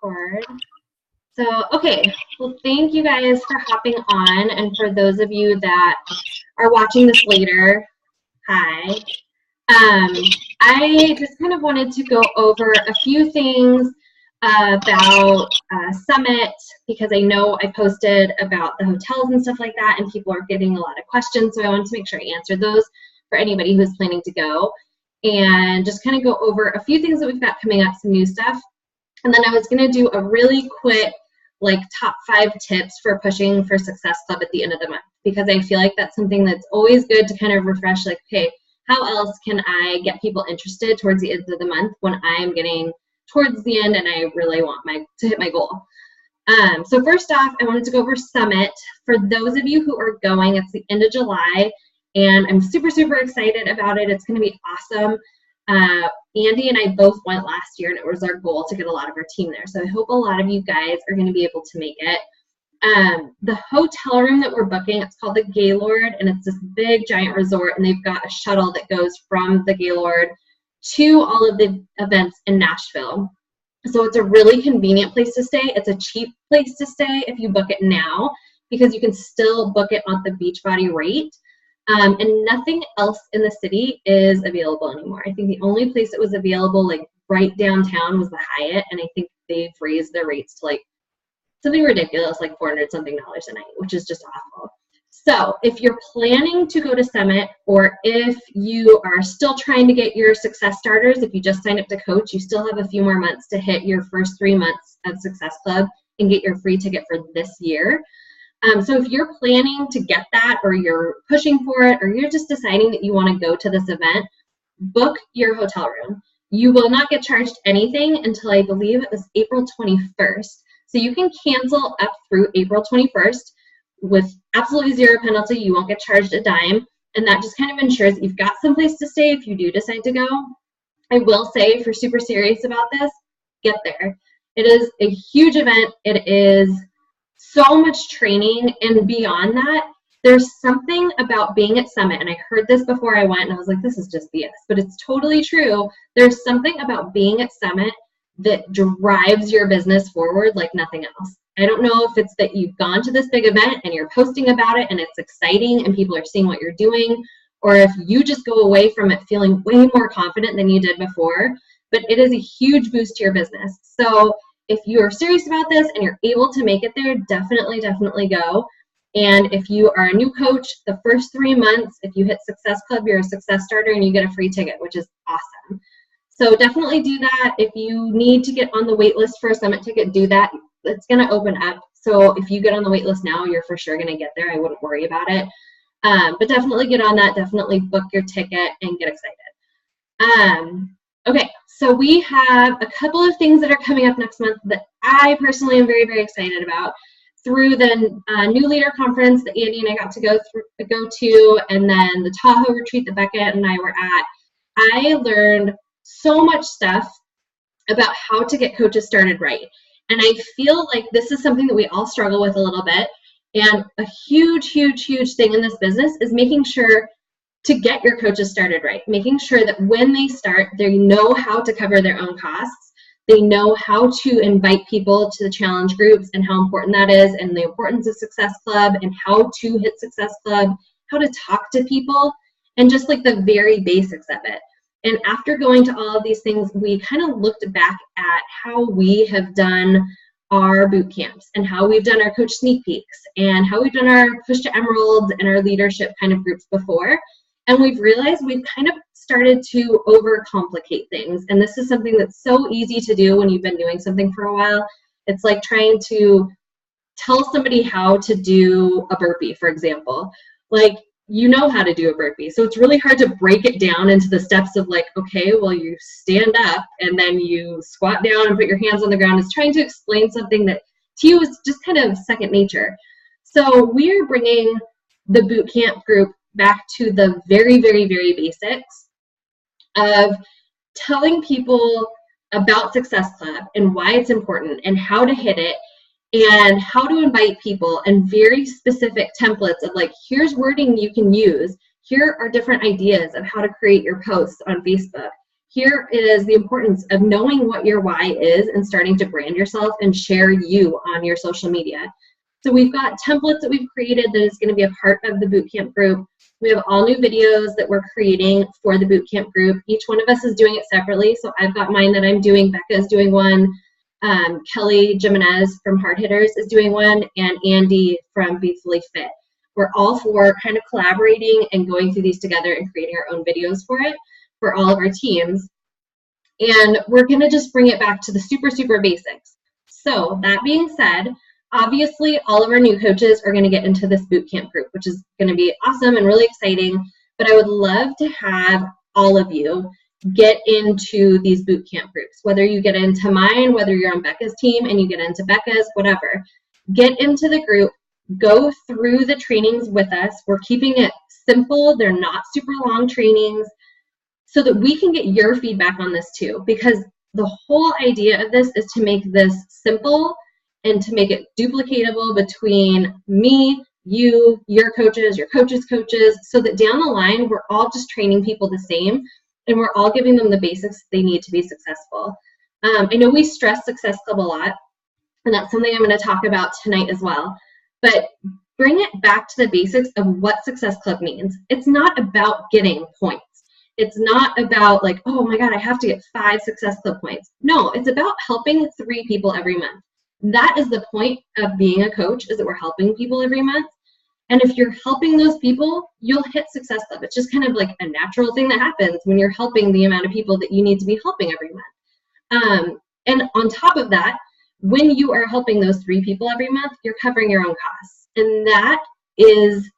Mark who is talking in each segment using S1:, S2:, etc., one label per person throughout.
S1: record. So, okay, well, thank you guys for hopping on, and for those of you that are watching this later, hi. I just kind of wanted to go over a few things about Summit, because I know I posted about the hotels and stuff like that, and people are getting a lot of questions, so I wanted to make sure I answered those for anybody who's planning to go, and just kind of go over a few things that we've got coming up, some new stuff. And then I was going to do a really quick, like, top 5 tips for pushing for Success Club at the end of the month, because I feel like that's something that's always good to kind of refresh, like, okay, how else can I get people interested towards the end of the month when I'm getting towards the end and I really want to hit my goal. So first off, I wanted to go over Summit. For those of you who are going, it's the end of July, and I'm super, super excited about it. It's going to be awesome. Andy and I both went last year, and it was our goal to get a lot of our team there. So I hope a lot of you guys are going to be able to make it. The hotel room that we're booking, it's called the Gaylord, and it's this big giant resort, and they've got a shuttle that goes from the Gaylord to all of the events in Nashville. So it's a really convenient place to stay. It's a cheap place to stay if you book it now, because you can still book it on the Beachbody rate. And nothing else in the city is available anymore. I think the only place that was available, like, right downtown was the Hyatt, and I think they've raised their rates to, like, something ridiculous, like $400-something a night, which is just awful. So if you're planning to go to Summit, or if you are still trying to get your Success Starters, if you just signed up to coach, you still have a few more months to hit your first 3 months of Success Club and get your free ticket for this year. So if you're planning to get that, or you're pushing for it, or you're just deciding that you want to go to this event, book your hotel room. You will not get charged anything until, I believe it was April 21st. So you can cancel up through April 21st with absolutely zero penalty. You won't get charged a dime. And that just kind of ensures that you've got some place to stay if you do decide to go. I will say, if you're super serious about this, get there. It is a huge event. It is so much training, and beyond that, there's something about being at Summit, and I heard this before I went, and I was like, this is just BS, but it's totally true. There's something about being at Summit that drives your business forward like nothing else. I don't know if it's that you've gone to this big event and you're posting about it and it's exciting and people are seeing what you're doing, or if you just go away from it feeling way more confident than you did before, but it is a huge boost to your business. So if you are serious about this and you're able to make it there, definitely, definitely go. And if you are a new coach, the first 3 months, if you hit Success Club, you're a Success Starter and you get a free ticket, which is awesome. So definitely do that. If you need to get on the wait list for a Summit ticket, do that. It's going to open up. So if you get on the wait list now, you're for sure going to get there. I wouldn't worry about it. But definitely get on that. Definitely book your ticket and get excited. Okay, so we have a couple of things that are coming up next month that I personally am very, very excited about. Through the New Leader Conference that Andy and I got to go to, and then the Tahoe retreat that Becca and I were at, I learned so much stuff about how to get coaches started right. And I feel like this is something that we all struggle with a little bit. And a huge, huge, huge thing in this business is making sure to get your coaches started right, making sure that when they start, they know how to cover their own costs. They know how to invite people to the challenge groups and how important that is, and the importance of Success Club, and how to hit Success Club, how to talk to people, and just like the very basics of it. And after going to all of these things, we kind of looked back at how we have done our boot camps, and how we've done our coach sneak peeks, and how we've done our push to emeralds and our leadership kind of groups before. And we've realized we've kind of started to overcomplicate things. And this is something that's so easy to do when you've been doing something for a while. It's like trying to tell somebody how to do a burpee, for example. Like, you know how to do a burpee. So it's really hard to break it down into the steps of, like, okay, well, you stand up and then you squat down and put your hands on the ground. It's trying to explain something that to you is just kind of second nature. So we're bringing the boot camp group back to the very, very, very basics of telling people about Success Club and why it's important and how to hit it and how to invite people, and very specific templates of, like, here's wording you can use. Here are different ideas of how to create your posts on Facebook. here is the importance of knowing what your why is and starting to brand yourself and share you on your social media. So we've got templates that we've created that is going to be a part of the bootcamp group. We have all new videos that we're creating for the bootcamp group. Each one of us is doing it separately. So I've got mine that I'm doing. Becca is doing one. Kelly Jimenez from Hard Hitters is doing one. And Andy from Be Fully Fit. We're all four kind of collaborating and going through these together and creating our own videos for it for all of our teams. And we're going to just bring it back to the super basics. So that being said, obviously, all of our new coaches are going to get into this bootcamp group, which is going to be awesome and really exciting. But I would love to have all of you get into these bootcamp groups, whether you get into mine, whether you're on Becca's team and you get into Becca's, whatever. Get into the group, go through the trainings with us. We're keeping it simple. They're not super long trainings so that we can get your feedback on this too, because the whole idea of this is to make this simple and to make it duplicatable between me, you, your coaches, coaches, so that down the line, we're all just training people the same and we're all giving them the basics they need to be successful. I know we stress Success Club a lot, and that's something I'm going to talk about tonight as well, but bring it back to the basics of what Success Club means. It's not about getting points. It's not about like, oh my God, I have to get 5 Success Club points. No, it's about helping 3 people every month. That is the point of being a coach, is that we're helping people every month. And if you're helping those people, you'll hit Success Club. It's just kind of like a natural thing that happens when you're helping the amount of people that you need to be helping every month. And on top of that, when you are helping those 3 people every month, you're covering your own costs. And that is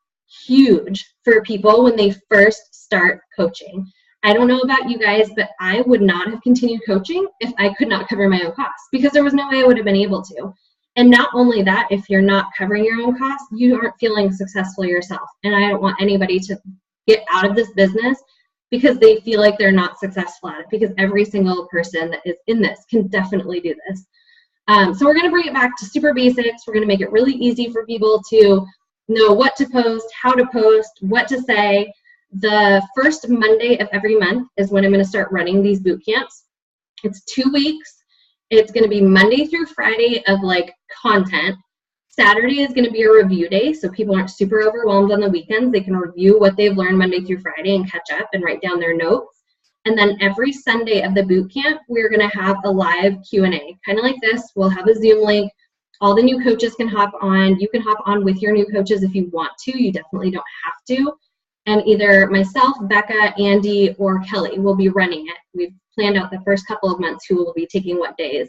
S1: huge for people when they first start coaching. I don't know about you guys, but I would not have continued coaching if I could not cover my own costs, because there was no way I would have been able to. And not only that, if you're not covering your own costs, you aren't feeling successful yourself. And I don't want anybody to get out of this business because they feel like they're not successful at it, because every single person that is in this can definitely do this. So we're going to bring it back to super basics. We're going to make it really easy for people to know what to post, how to post, what to say. The first Monday of every month is when I'm going to start running these boot camps. It's 2 weeks. It's going to be Monday through Friday of like content. Saturday is going to be a review day, so people aren't super overwhelmed on the weekends. They can review what they've learned Monday through Friday and catch up and write down their notes. And then every Sunday of the boot camp, we're going to have a live Q&A, kind of like this. We'll have a Zoom link. All the new coaches can hop on. You can hop on with your new coaches if you want to. You definitely don't have to. And either myself, Becca, Andy, or Kelly will be running it. We've planned out the first couple of months who will be taking what days.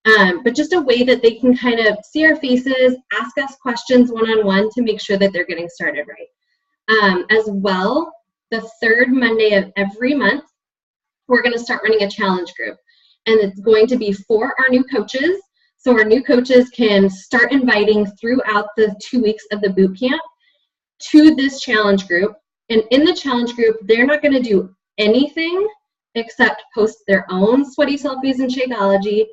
S1: But just a way that they can kind of see our faces, ask us questions one-on-one to make sure that they're getting started right. As well, the third Monday of every month, we're going to start running a challenge group. And it's going to be for our new coaches. So our new coaches can start inviting throughout the 2 weeks of the boot camp to this challenge group. And in the challenge group, they're not going to do anything except post their own sweaty selfies in Shakeology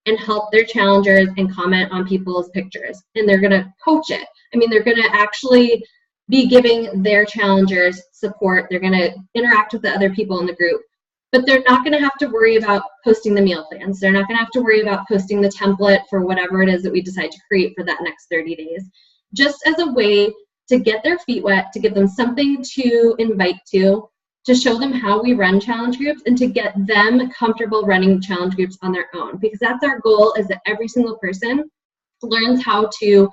S1: and help their challengers and comment on people's pictures. And they're going to coach it. I mean, they're going to actually be giving their challengers support. They're going to interact with the other people in the group. But they're not going to have to worry about posting the meal plans. They're not going to have to worry about posting the template for whatever it is that we decide to create for that next 30 days. Just as a way to get their feet wet, to give them something to invite to show them how we run challenge groups, and to get them comfortable running challenge groups on their own. Because that's our goal, is that every single person learns how to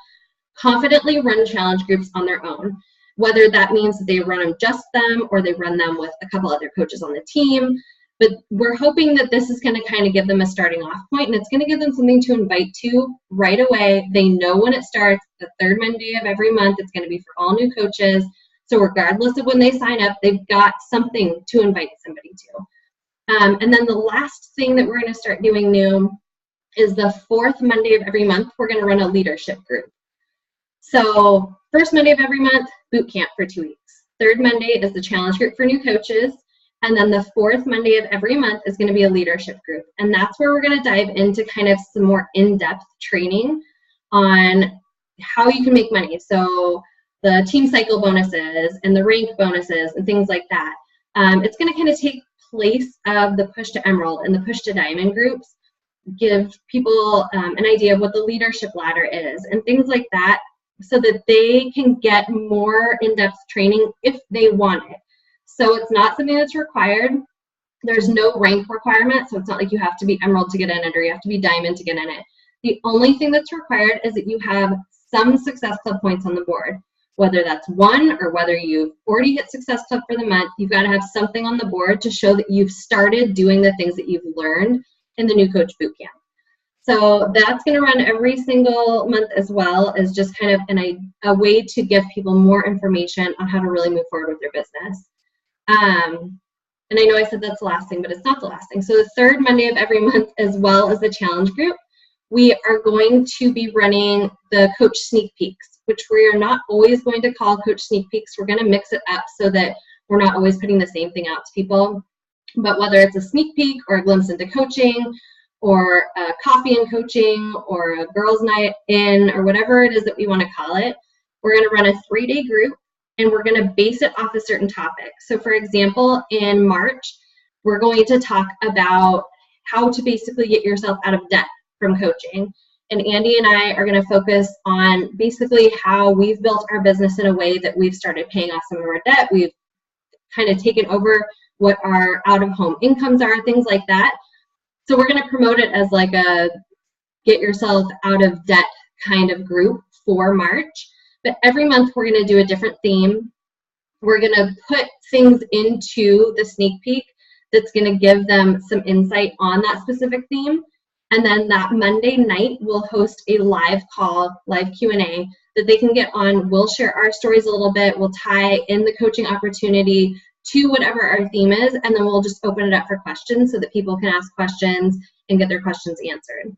S1: confidently run challenge groups on their own. Whether that means that they run them just them or they run them with a couple other coaches on the team. But we're hoping that this is going to kind of give them a starting off point, and it's going to give them something to invite to right away. They know when it starts, the third Monday of every month. It's going to be for all new coaches. So regardless of when they sign up, they've got something to invite somebody to. And then the last thing that we're going to start doing new is the fourth Monday of every month, we're going to run a leadership group. So first Monday of every month, boot camp for 2 weeks. Third Monday is the challenge group for new coaches. And then the fourth Monday of every month is going to be a leadership group. And that's where we're going to dive into kind of some more in-depth training on how you can make money. So the team cycle bonuses and the rank bonuses and things like that. It's going to kind of take place of the Push to Emerald and the Push to Diamond groups give people an idea of what the leadership ladder is and things like that, so that they can get more in-depth training if they want it. So it's not something that's required. There's no rank requirement, so it's not like you have to be Emerald to get in it or you have to be Diamond to get in it. The only thing that's required is that you have some Success Club points on the board. Whether that's 1 or whether you've already hit Success Club for the month, you've got to have something on the board to show that you've started doing the things that you've learned in the New Coach Bootcamp. So that's going to run every single month, as well as just kind of a way to give people more information on how to really move forward with their business. And I know I said that's the last thing, but it's not the last thing. So the third Monday of every month, as well as the challenge group, we are going to be running the Coach Sneak Peeks, which we are not always going to call Coach Sneak Peeks. We're going to mix it up so that we're not always putting the same thing out to people. But whether it's a sneak peek or a glimpse into coaching or a coffee and coaching or a girls' night in or whatever it is that we want to call it, we're going to run a 3-day group and we're going to base it off a certain topic. So for example, in March, we're going to talk about how to basically get yourself out of debt from coaching. And Andy and I are going to focus on basically how we've built our business in a way that we've started paying off some of our debt. We've kind of taken over what our out-of-home incomes are, things like that. So we're going to promote it as like a get yourself out of debt kind of group for March. But every month we're going to do a different theme. We're going to put things into the sneak peek that's going to give them some insight on that specific theme. And then that Monday night, we'll host a live call, live Q&A that they can get on. We'll share our stories a little bit. We'll tie in the coaching opportunity to whatever our theme is, and then we'll just open it up for questions so that people can ask questions and get their questions answered.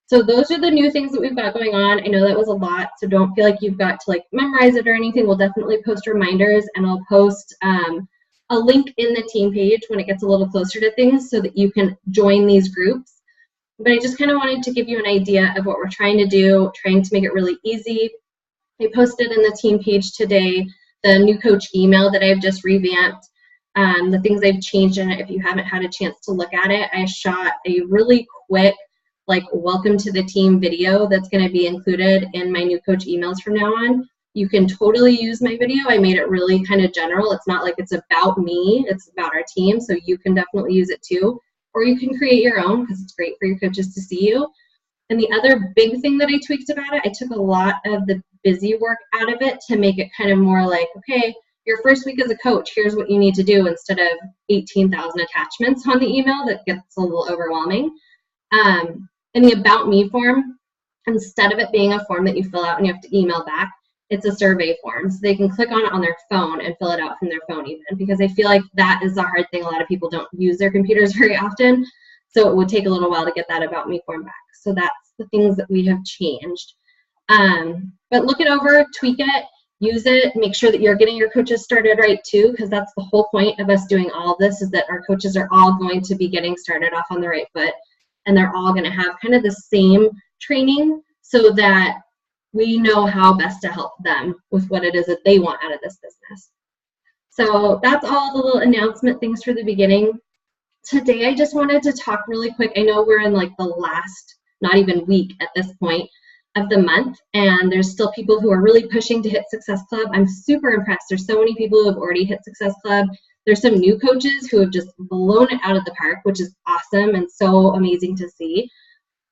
S1: So those are the new things that we've got going on. I know that was a lot, so don't feel like you've got to like memorize it or anything. We'll definitely post reminders, and I'll post a link in the team page when it gets a little closer to things so that you can join these groups. But I just kind of wanted to give you an idea of what we're trying to do, trying to make it really easy. I posted in the team page today the new coach email that I've just revamped, the things I've changed in it. If you haven't had a chance to look at it, I shot a really quick like welcome to the team video that's going to be included in my new coach emails from now on. You can totally use my video. I made it really kind of general. It's not like it's about me, it's about our team, so you can definitely use it too. Or you can create your own because it's great for your coaches to see you. And the other big thing that I tweaked about it, I took a lot of the busy work out of it to make it kind of more like, okay, your first week as a coach, here's what you need to do, instead of 18,000 attachments on the email that gets a little overwhelming. In the About Me form, instead of it being a form that you fill out and you have to email back, it's a survey form. So they can click on it on their phone and fill it out from their phone even, because I feel like that is the hard thing. A lot of people don't use their computers very often. So it would take a little while to get that About Me form back. So that's the things that we have changed. But look it over, tweak it, use it, make sure that you're getting your coaches started right too, because that's the whole point of us doing all of this, is that our coaches are all going to be getting started off on the right foot, and they're all going to have kind of the same training so that we know how best to help them with what it is that they want out of this business. So that's all the little announcement things for the beginning. Today, I just wanted to talk really quick. I know we're in like the last, not even week at this point of the month, and there's still people who are really pushing to hit Success Club. I'm super impressed. There's so many people who have already hit Success Club. There's some new coaches who have just blown it out of the park, which is awesome and so amazing to see.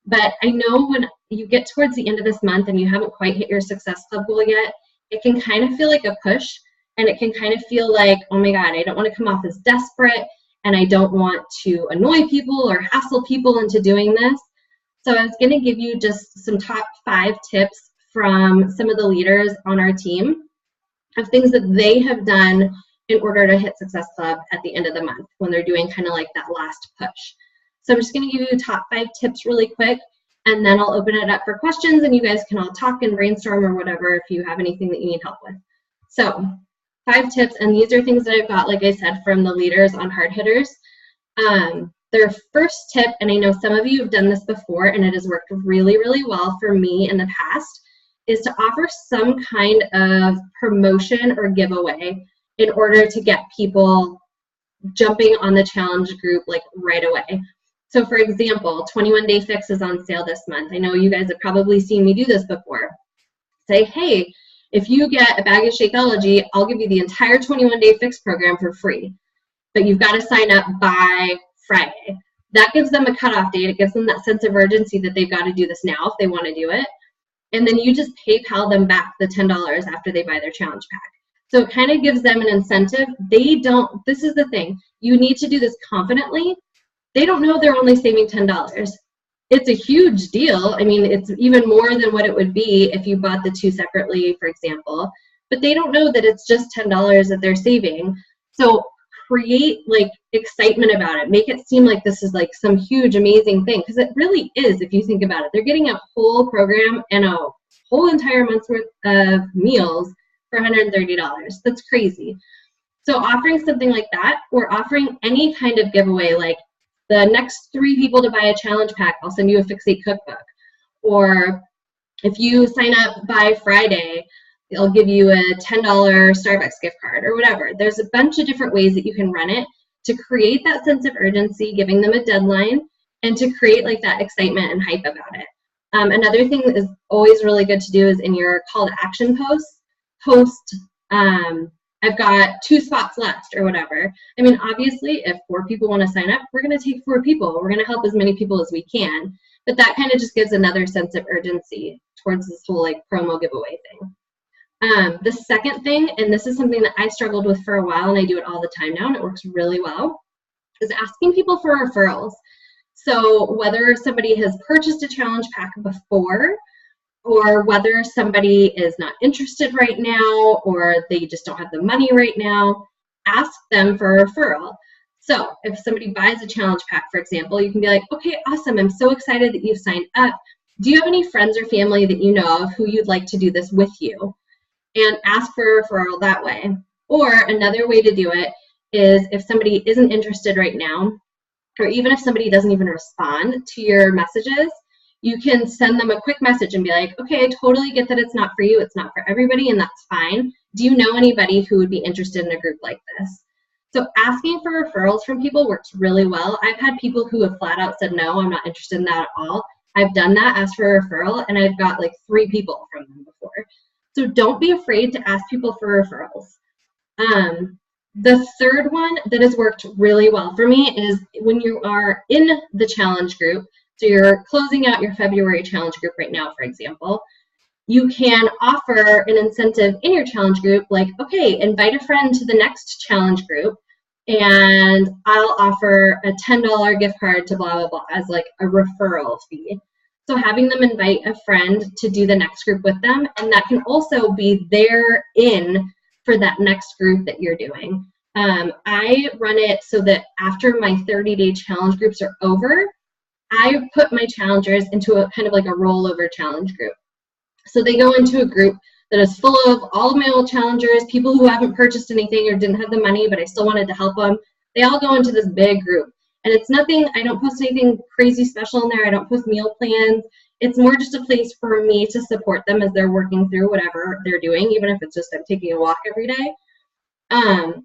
S1: But I know when you get towards the end of this month and you haven't quite hit your Success Club goal yet, it can kind of feel like a push, and it can kind of feel like, oh my God, I don't want to come off as desperate, and I don't want to annoy people or hassle people into doing this. So I was going to give you just some top 5 tips from some of the leaders on our team of things that they have done in order to hit Success Club at the end of the month when they're doing kind of like that last push. So I'm just going to give you top 5 tips really quick, and then I'll open it up for questions, and you guys can all talk and brainstorm or whatever if you have anything that you need help with. So 5 tips, and these are things that I've got, like I said, from the leaders on Hard Hitters. Their first tip, and I know some of you have done this before and it has worked really, really well for me in the past, is to offer some kind of promotion or giveaway in order to get people jumping on the challenge group like right away. So for example, 21 Day Fix is on sale this month. I know you guys have probably seen me do this before. Say, hey, if you get a bag of Shakeology, I'll give you the entire 21 Day Fix program for free. But you've got to sign up by Friday. That gives them a cutoff date. It gives them that sense of urgency that they've got to do this now if they want to do it. And then you just PayPal them back the $10 after they buy their challenge pack. So it kind of gives them an incentive. They don't, this is the thing, you need to do this confidently. They don't know they're only saving $10. It's a huge deal. I mean, it's even more than what it would be if you bought the two separately, for example. But they don't know that it's just $10 that they're saving. So create like excitement about it. Make it seem like this is like some huge, amazing thing, because it really is if you think about it. They're getting a whole program and a whole entire month's worth of meals for $130. That's crazy. So offering something like that, or offering any kind of giveaway, like the next 3 people to buy a challenge pack, I'll send you a Fix8 cookbook. Or if you sign up by Friday, they'll give you a $10 Starbucks gift card or whatever. There's a bunch of different ways that you can run it to create that sense of urgency, giving them a deadline, and to create like that excitement and hype about it. Another thing that is always really good to do is in your call to action post, I've got 2 spots left or whatever. I mean, obviously, if 4 people want to sign up, we're going to take 4 people. We're going to help as many people as we can. But that kind of just gives another sense of urgency towards this whole like promo giveaway thing. The second thing, and this is something that I struggled with for a while, and I do it all the time now, and it works really well, is asking people for referrals. So whether somebody has purchased a challenge pack before, or whether somebody is not interested right now, or they just don't have the money right now, ask them for a referral. So if somebody buys a challenge pack, for example, you can be like, okay, awesome, I'm so excited that you've signed up. Do you have any friends or family that you know of who you'd like to do this with you? And ask for a referral that way. Or another way to do it is if somebody isn't interested right now, or even if somebody doesn't even respond to your messages, you can send them a quick message and be like, okay, I totally get that it's not for you, it's not for everybody, and that's fine. Do you know anybody who would be interested in a group like this? So asking for referrals from people works really well. I've had people who have flat out said, no, I'm not interested in that at all. I've done that, asked for a referral, and I've got like 3 people from them before. So don't be afraid to ask people for referrals. The third one that has worked really well for me is when you are in the challenge group, so you're closing out your February challenge group right now, for example, you can offer an incentive in your challenge group, like, okay, invite a friend to the next challenge group, and I'll offer a $10 gift card to blah, blah, blah as like a referral fee. So having them invite a friend to do the next group with them, and that can also be their in for that next group that you're doing. I run it so that after my 30-day challenge groups are over, I put my challengers into a kind of like a rollover challenge group. So they go into a group that is full of all of my old challengers, people who haven't purchased anything or didn't have the money, but I still wanted to help them. They all go into this big group. And it's nothing, I don't post anything crazy special in there. I don't post meal plans. It's more just a place for me to support them as they're working through whatever they're doing, even if it's just I'm taking a walk every day.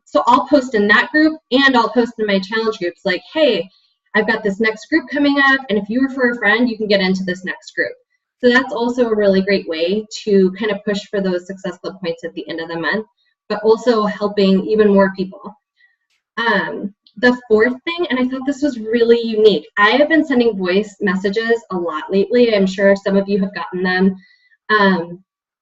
S1: So I'll post in that group, and I'll post in my challenge groups like, hey, I've got this next group coming up, and if you refer a friend, you can get into this next group. So that's also a really great way to kind of push for those success club points at the end of the month, but also helping even more people. The fourth thing, and I thought this was really unique, I have been sending voice messages a lot lately. I'm sure some of you have gotten them.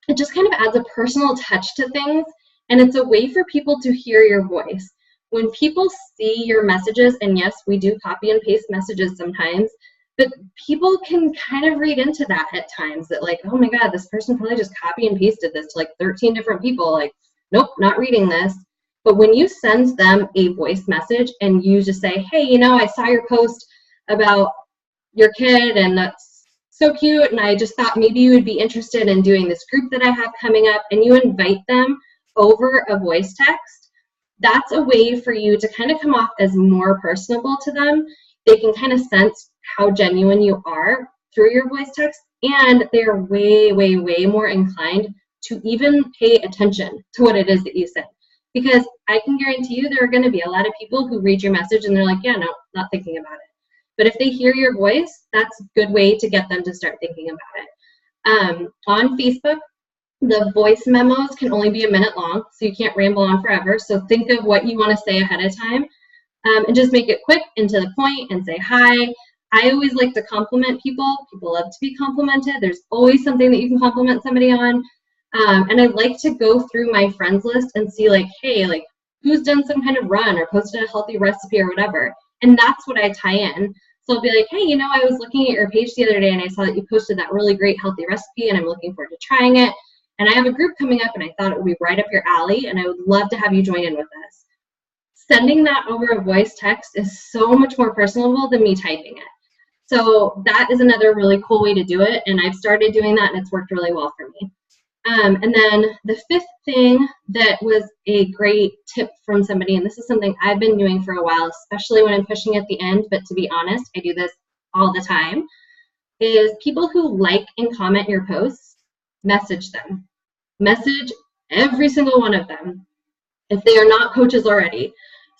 S1: It just kind of adds a personal touch to things, and it's a way for people to hear your voice. When people see your messages, and yes, we do copy and paste messages sometimes, but people can kind of read into that at times, that like, oh my God, this person probably just copy and pasted this to like 13 different people. Like, nope, not reading this. But when you send them a voice message and you just say, hey, you know, I saw your post about your kid and that's so cute, and I just thought maybe you would be interested in doing this group that I have coming up, and you invite them over a voice text, that's a way for you to kind of come off as more personable to them. They can kind of sense how genuine you are through your voice text, and they're way, way, way more inclined to even pay attention to what it is that you said. Because I can guarantee you there are going to be a lot of people who read your message and they're like, yeah, no, not thinking about it. But if they hear your voice, that's a good way to get them to start thinking about it. On Facebook, the voice memos can only be a minute long, so you can't ramble on forever. So think of what you want to say ahead of time, and just make it quick and to the point and say hi. I always like to compliment people. People love to be complimented. There's always something that you can compliment somebody on. And I like to go through my friends list and see like, hey, like who's done some kind of run or posted a healthy recipe or whatever. And that's what I tie in. So I'll be like, hey, you know, I was looking at your page the other day and I saw that you posted that really great healthy recipe and I'm looking forward to trying it. And I have a group coming up and I thought it would be right up your alley and I would love to have you join in with us. Sending that over a voice text is so much more personable than me typing it. So that is another really cool way to do it. And I've started doing that and it's worked really well for me. And then the fifth thing that was a great tip from somebody, and this is something I've been doing for a while, especially when I'm pushing at the end, but to be honest, I do this all the time, is people who like and comment your posts, message them. Message every single one of them if they are not coaches already.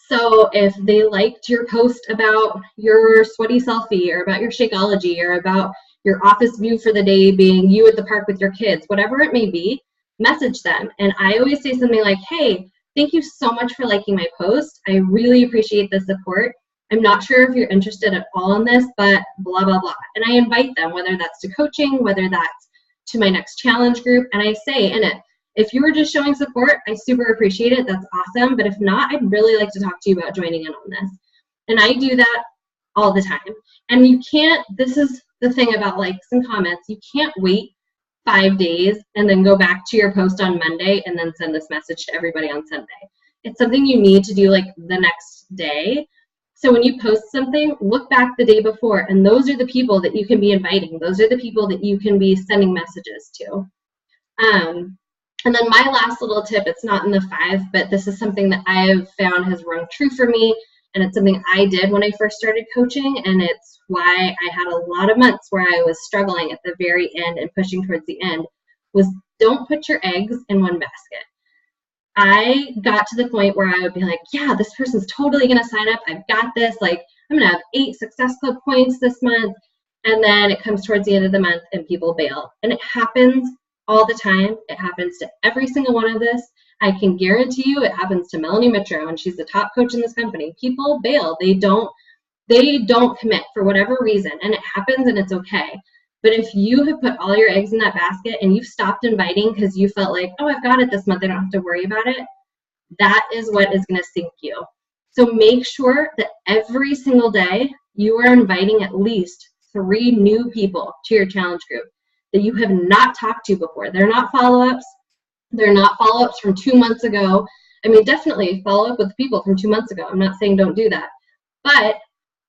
S1: So if they liked your post about your sweaty selfie or about your Shakeology or about your office view for the day being you at the park with your kids, whatever it may be, message them. And I always say something like, hey, thank you so much for liking my post. I really appreciate the support. I'm not sure if you're interested at all in this, but blah, blah, blah. And I invite them, whether that's to coaching, whether that's to my next challenge group. And I say in it, if you were just showing support, I super appreciate it. That's awesome. But if not, I'd really like to talk to you about joining in on this. And I do that all the time. And you can't, this is the thing about likes and comments, you can't wait 5 days and then go back to your post on Monday and then send this message to everybody on Sunday. It's something you need to do like the next day. So when you post something, look back the day before, and those are the people that you can be inviting. Those are the people that you can be sending messages to. And then my last little tip, it's not in the 5, but this is something that I have found has rung true for me. And it's something I did when I first started coaching, and it's why I had a lot of months where I was struggling at the very end and pushing towards the end, was don't put your eggs in one basket. I got to the point where I would be like, yeah, this person's totally going to sign up. I've got this. Like, I'm going to have 8 Success Club points this month. And then it comes towards the end of the month and people bail. And it happens all the time. It happens to every single one of this. I can guarantee you it happens to Melanie Mitro, and she's the top coach in this company. People bail. They don't commit for whatever reason, and it happens and it's okay. But if you have put all your eggs in that basket and you've stopped inviting because you felt like, oh, I've got it this month, I don't have to worry about it, that is what is going to sink you. So make sure that every single day you are inviting at least 3 new people to your challenge group that you have not talked to before. They're not follow-ups. They're not follow-ups from 2 months ago. I mean, definitely follow up with people from 2 months ago. I'm not saying don't do that. But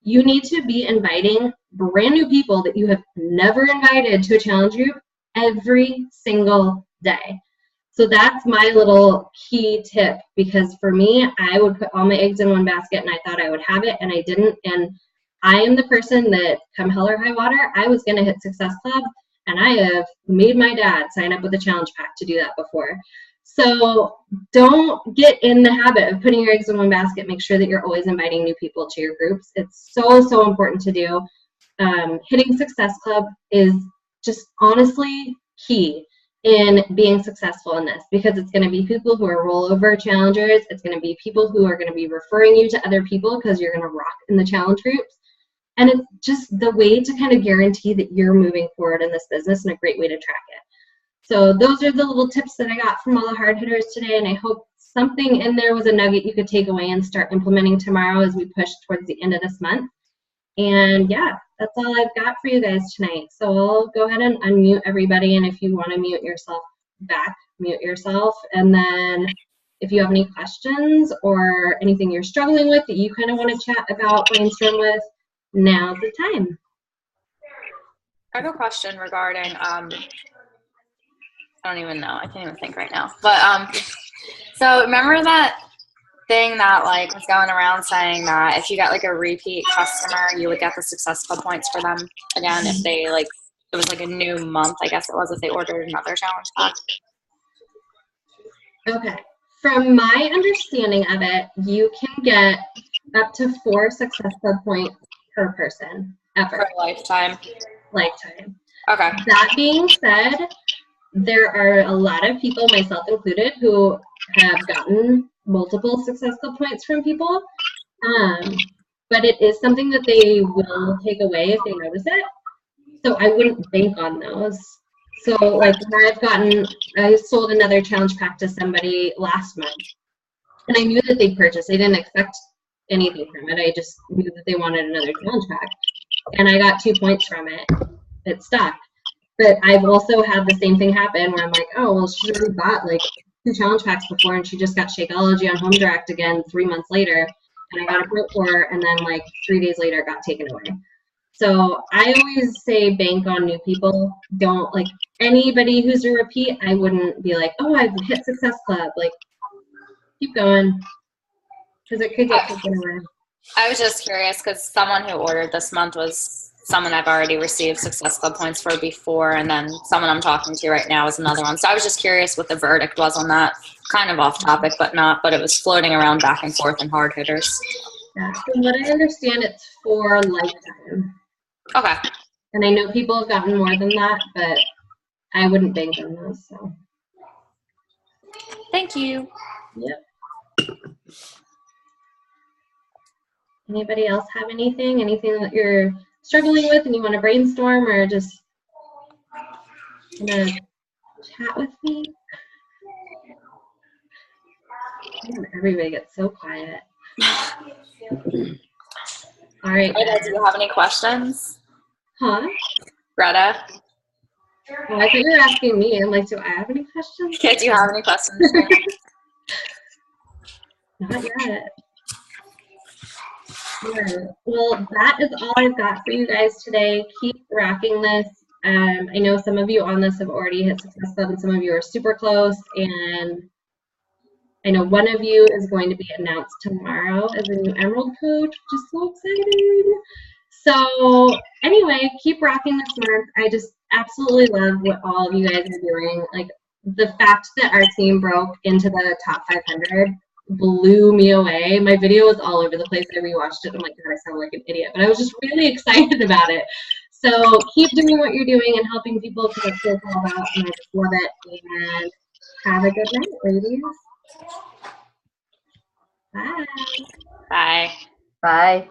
S1: you need to be inviting brand new people that you have never invited to a challenge group every single day. So that's my little key tip, because for me, I would put all my eggs in one basket and I thought I would have it and I didn't. And I am the person that, come hell or high water, I was going to hit Success Club. And I have made my dad sign up with a challenge pack to do that before. So don't get in the habit of putting your eggs in one basket. Make sure that you're always inviting new people to your groups. It's so, so important to do. Hitting Success Club is just honestly key in being successful in this, because it's going to be people who are rollover challengers. It's going to be people who are going to be referring you to other people because you're going to rock in the challenge groups. And it's just the way to kind of guarantee that you're moving forward in this business, and a great way to track it. So those are the little tips that I got from all the hard hitters today, and I hope something in there was a nugget you could take away and start implementing tomorrow as we push towards the end of this month. And yeah, that's all I've got for you guys tonight. So I'll go ahead and unmute everybody, and if you want to mute yourself back, mute yourself. And then if you have any questions or anything you're struggling with that you kind of want to chat about, brainstorm with, now's the time.
S2: I have a question regarding, I don't even know. I can't even think right now. But so remember that thing that like was going around saying that if you got like a repeat customer, you would get the Success Club points for them again if they like, it was like a new month, I guess it was, if they ordered another challenge pack.
S1: Okay, From my understanding of it, you can get up to 4 Success Club points per person ever.
S2: For a lifetime.
S1: Lifetime.
S2: Okay.
S1: That being said, there are a lot of people, myself included, who have gotten multiple Success Club points from people. But it is something that they will take away if they notice it. So I wouldn't bank on those. So like I sold another challenge pack to somebody last month, and I knew that they'd purchase. I didn't expect anything from it. I just knew that they wanted another challenge pack, and I got 2 points from it. It stuck. But I've also had the same thing happen where I'm like, oh, well, she's already bought like 2 challenge packs before, and she just got Shakeology on Home Direct again 3 months later, and I got a point for her, and then like 3 days later it got taken away. So I always say bank on new people. Don't, like, anybody who's a repeat, I wouldn't be like, oh, I've hit Success Club. Like, keep going, because it could get taken away.
S2: I was just curious because someone who ordered this month was someone I've already received Success Club points for before, and then someone I'm talking to right now is another one. So I was just curious what the verdict was on that. Kind of off topic, but not. But it was floating around back and forth in hard hitters.
S1: Yeah, from what I understand, it's for lifetime.
S2: Okay.
S1: And I know people have gotten more than that, but I wouldn't bank on those. So.
S2: Thank you.
S1: Yep. Anybody else have anything that you're struggling with and you want to brainstorm or just chat with me? Everybody gets so quiet. All right.
S2: Greta, do you have any questions?
S1: Huh?
S2: Greta?
S1: Oh, I thought you were asking me. I'm like, do I have any questions?
S2: Yeah, do you have any questions?
S1: Not yet. Yeah. Well, that is all I've got for you guys today. Keep rocking this. I know some of you on this have already hit Success Club, and some of you are super close. And I know one of you is going to be announced tomorrow as a new Emerald coach, which is so exciting. So anyway, keep rocking this month. I just absolutely love what all of you guys are doing. Like, the fact that our team broke into the top 500 blew me away. My video was all over the place. I rewatched it. I'm like, God, I sound like an idiot. But I was just really excited about it. So keep doing what you're doing and helping people, because that's what it's all about, and I just love it. And have a good night, ladies. Bye.
S2: Bye.
S3: Bye.